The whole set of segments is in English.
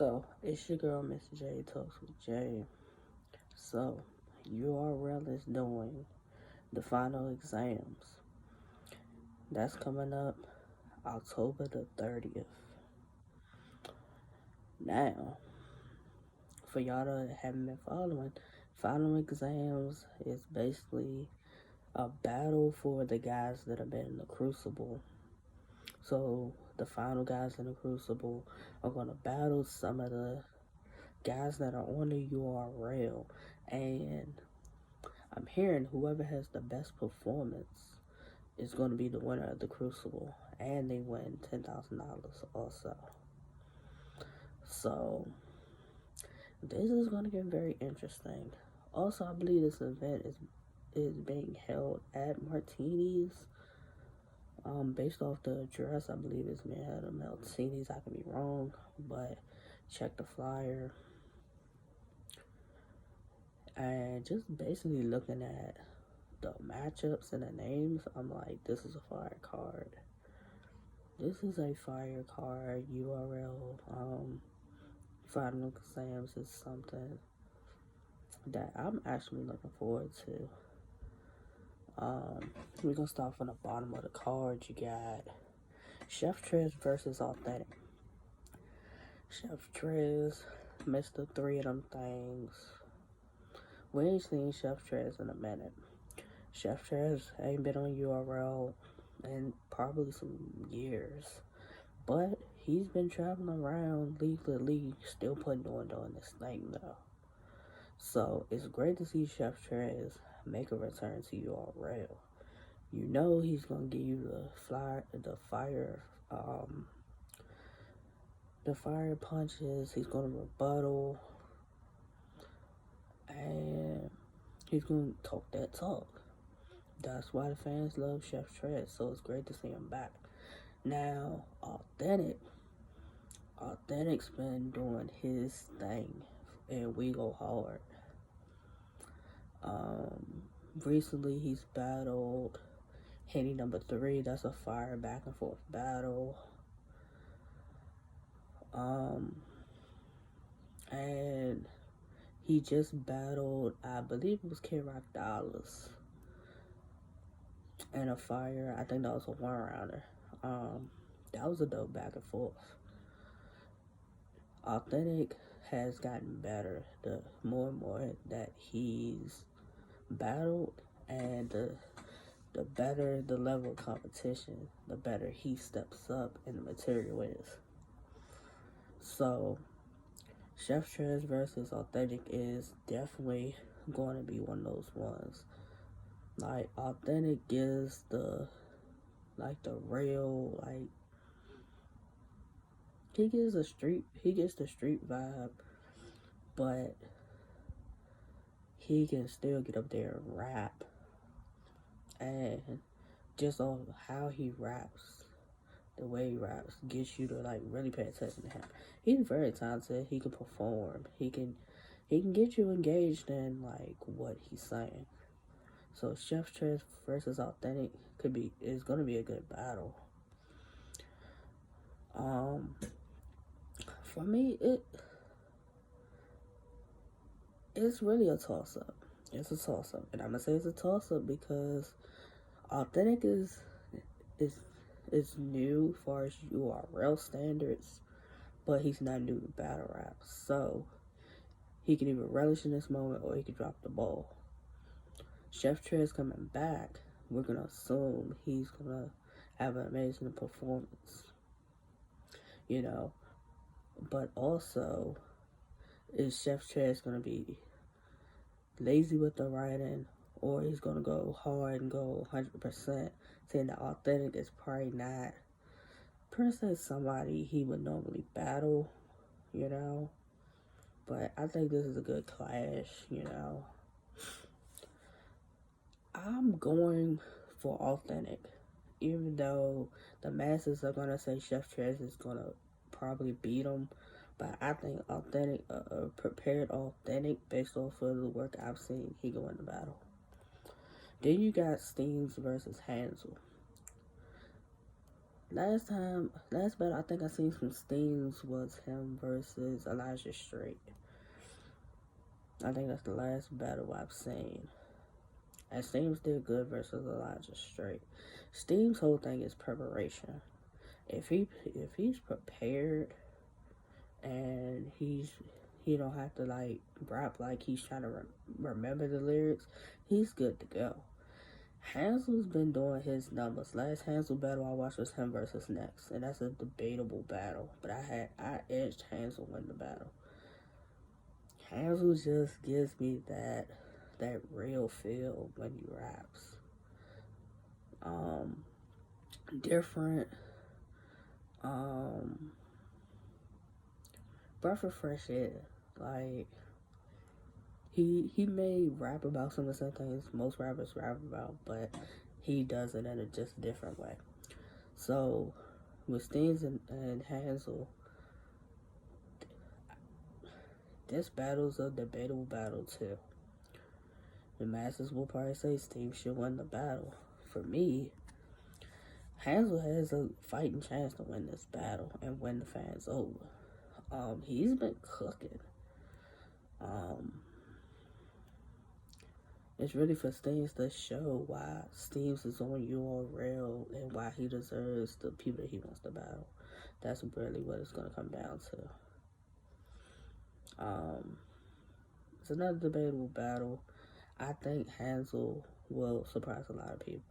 So, it's your girl, Miss J Talks with J. So, URL is doing the final exams. That's coming up October the 30th. Now, for y'all that haven't been following, final exams is basically a battle for the guys that have been in the Crucible. So, the final guys in the Crucible are going to battle some of the guys that are on the URL, and I'm hearing whoever has the best performance is going to be the winner of the Crucible, and they win $10,000 also. So this is going to get very interesting. Also, I believe this event is being held at Martini's. Based off the address, I believe it's being held at Martini's. I could be wrong, but check the flyer. And just basically looking at the matchups and the names, I'm like, this is a fire card. This is a fire card. URL final exams is something that I'm actually looking forward to. We're gonna start from the bottom of the card. You got Chef Trez versus Authentic. Chef Trez missed the three of them things. We ain't seen Chef Trez in a minute. Chef Trez ain't been on URL in probably some years, but he's been traveling around league to league, still doing this thing though. So it's great to see Chef Trez make a return to URL. You know he's gonna give you the fire punches. He's gonna rebuttal, and he's gonna talk that talk. That's why the fans love Chef Trez. So it's great to see him back. Now, Authentic's been doing his thing, and we go hard. Recently he's battled Henny number 3. That's a fire back and forth battle. And he just battled, I believe it was K-Rock Dollars, and a fire. I think that was a one-rounder. That was a dope back and forth. Authentic has gotten better the more and more that he's battled, and the better the level of competition, the better he steps up and the material is. So Chef Trez versus Authentic is definitely going to be one of those ones. Like, Authentic gives the real, he gets the street vibe, but he can still get up there and rap. And just on how he raps, the way he raps gets you to really pay attention to him. He's very talented. He can perform. He can get you engaged in what he's saying. So Chef Trez versus Authentic is gonna be a good battle. For me, it's really a toss up. It's a toss up, and I'm gonna say it's a toss up because Authentic is new as far as URL standards, but he's not new to battle rap. So he can either relish in this moment or he can drop the ball. Chef Trez coming back, we're gonna assume he's gonna have an amazing performance, but also, is Chef Trez gonna be lazy with the writing, or he's gonna go hard and go 100%, saying that Authentic is probably not per se somebody he would normally battle, but I think this is a good clash. I'm going for Authentic, even though the masses are gonna say Chef Trez is gonna probably beat him, but I think Authentic, prepared Authentic based off of the work I've seen, he can win the battle. Then you got Steams versus Hansel. last battle I think I seen some Steams was him versus Elijah Straight. I think that's the last battle I've seen. And Steams did good versus Elijah Straight. Steam's whole thing is preparation. If he's prepared and he don't have to like rap like he's trying to remember the lyrics, he's good to go. Hansel's been doing his numbers. Last Hansel battle I watched was him versus Next, and that's a debatable battle. But I edged Hansel in the battle. Hansel just gives me that real feel when he raps. Different. Breath of fresh air. Like he may rap about some of the same things most rappers rap about, but he does it in a just different way. So with Steams and Hansel, this battle's a debatable battle too. The masses will probably say Steve should win the battle. For me, Hansel has a fighting chance to win this battle and win the fans over. He's been cooking. It's really for Steams to show why Steams is on URL and why he deserves the people that he wants to battle. That's really what it's gonna come down to. It's another debatable battle. I think Hansel will surprise a lot of people.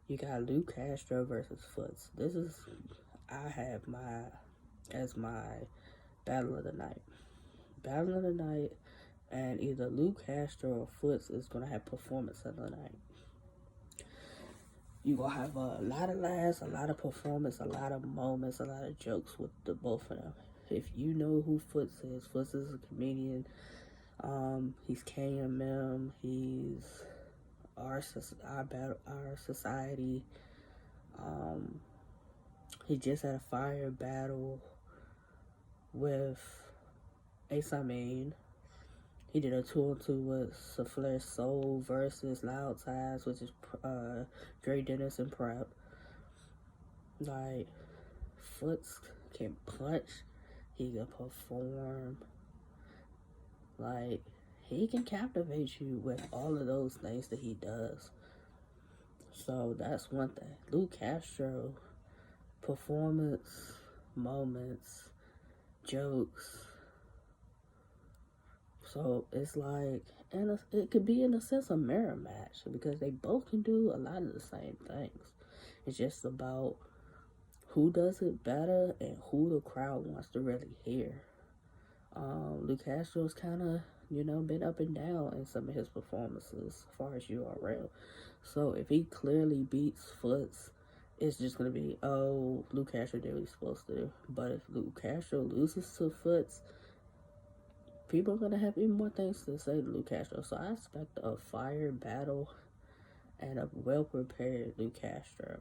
You got Luke Castro versus Foots. I have as my battle of the night. Battle of the night, and either Luke Castro or Foots is gonna have performance of the night. You gonna have a lot of laughs, a lot of performance, a lot of moments, a lot of jokes with the both of them. If you know who Foots is a comedian. He's KMM. He's our society. He just had a fire battle with Ace Amin. He did a 2-on-2 with Souffleur Soul versus Loud Ties, which is Dre Dennis and Prep. Like, Foots can punch. He can perform. Like, he can captivate you with all of those things that he does. So that's one thing. Luke Castro, performance, moments, jokes. So it's like, and it could be in a sense a mirror match because they both can do a lot of the same things. It's just about who does it better and who the crowd wants to really hear. Luke Castro's kind of, been up and down in some of his performances as far as URL. So if he clearly beats Foots, it's just going to be, oh, Luke Castro did what he's supposed to do. But if Luke Castro loses to Foots, people are going to have even more things to say to Luke Castro. So I expect a fire battle and a well-prepared Luke Castro.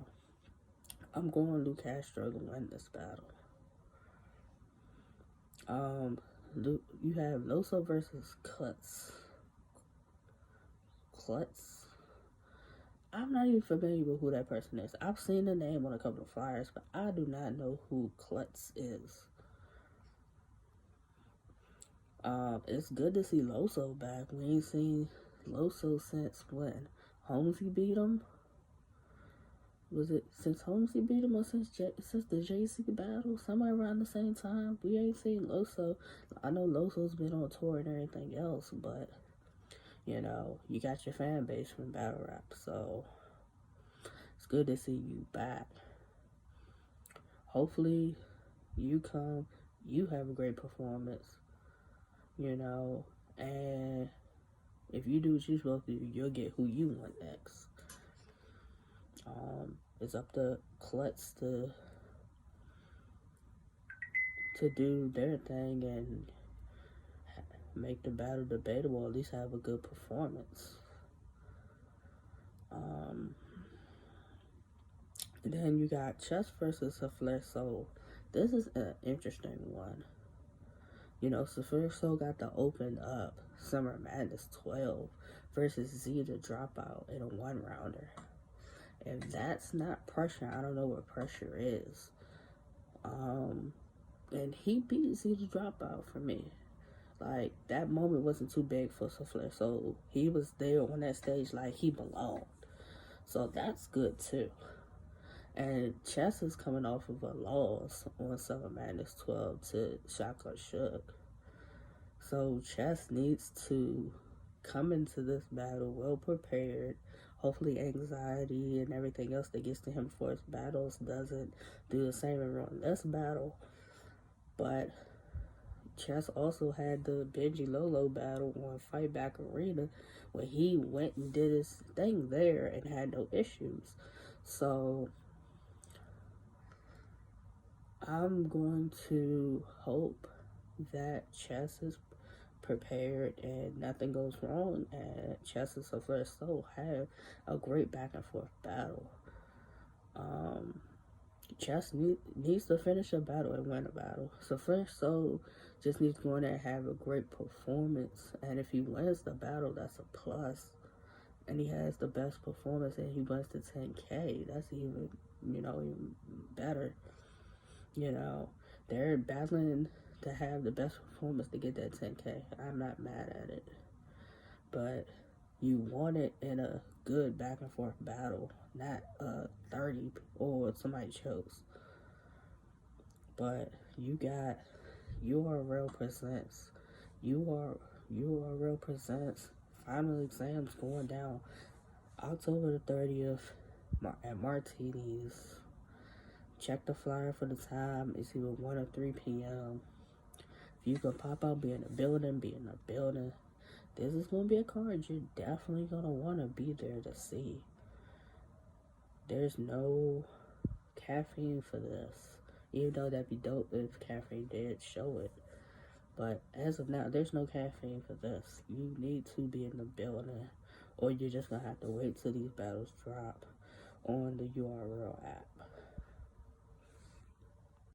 I'm going Luke Castro to win this battle. You have Loso versus Klutz. I'm not even familiar with who that person is. I've seen the name on a couple of flyers, but I do not know who Klutz is. It's good to see Loso back. We ain't seen Loso since when? Holmesy beat him? Was it since Holmesy beat him or since the JC battle? Somewhere around the same time. We ain't seen Loso. I know Loso's been on tour and everything else, but you got your fan base from battle rap, so it's good to see you back. Hopefully you have a great performance, and if you do what you're supposed to do, you'll get who you want next. It's up to Klutz to do their thing and make the battle debatable, at least have a good performance. Then you got Chess versus Souffleur Soul. This is an interesting one. Souffleur Soul got to open up Summer Madness 12 versus Z the Dropout in a one-rounder. If that's not pressure, I don't know what pressure is. And he beat Z the Dropout for me. Like, that moment wasn't too big for Souffle, so he was there on that stage like he belonged. So that's good too. And Chess is coming off of a loss on Summer Madness 12 to Shaka Shook. So Chess needs to come into this battle well prepared. Hopefully anxiety and everything else that gets to him for his battles doesn't do the same and ruin this battle. But Chess also had the Benji Lolo battle on Fight Back Arena where he went and did his thing there and had no issues. So I'm going to hope that Chess is prepared and nothing goes wrong, and Chess and Souffle Soul have a great back and forth battle. Chess needs to finish a battle and win a battle. Souffle Soul just needs to go in there and have a great performance, and if he wins the battle, that's a plus. And he has the best performance and he wins the 10K. That's even, even better. They're battling to have the best performance to get that 10K. I'm not mad at it. But you want it in a good back and forth battle, not 30 or somebody chokes. But you got URL presents. URL presents final exams going down October the 30th at Martini's. Check the flyer for the time. It's either 1 or 3 p.m. If you can pop out, be in the building, be in the building. This is going to be a card you're definitely going to want to be there to see. There's no caffeine for this. Even though that'd be dope if caffeine did show it. But as of now, there's no caffeine for this. You need to be in the building, or you're just going to have to wait till these battles drop on the URL app.